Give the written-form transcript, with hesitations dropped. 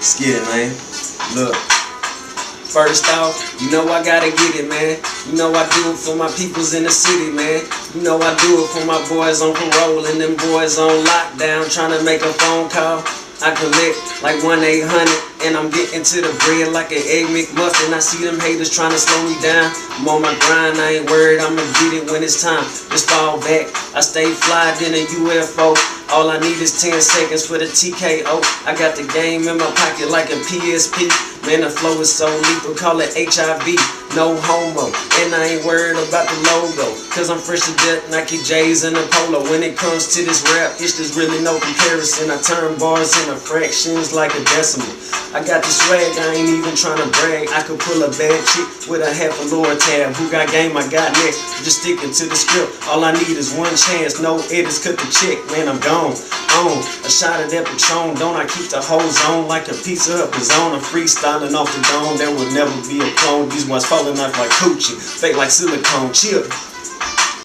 Let's get it, man. Look. First off, you know I gotta get it, man. You know I do it for my peoples in the city, man. You know I do it for my boys on parole and them boys on lockdown trying to make a phone call. I collect like 1-800 and I'm getting to the bread like an Egg McMuffin. I see them haters trying to slow me down. I'm on my grind, I ain't worried, I'ma get it when it's time. Just fall back, I stay fly than a UFO. All I need is 10 seconds for the TKO. I got the game in my pocket like a PSP. Man, the flow is so lethal, call it HIV. No homo, and I ain't worried about the logo, cause I'm fresh to death, Nike J's and a polo. When it comes to this rap, it's just really no comparison. I turn bars into fractions like a decimal. I got the swag, I ain't even trying to brag. I could pull a bad chick with a half a lower tab. Who got game, I got next. Just sticking to the script, all I need is one chance. No edits, cut the check, man, I'm gone. On a shot of that Patron, don't I keep the whole zone like a pizza up the zone. I'm freestyling off the dome, there will never be a clone. These ones falling off like coochie, fake like silicone chip.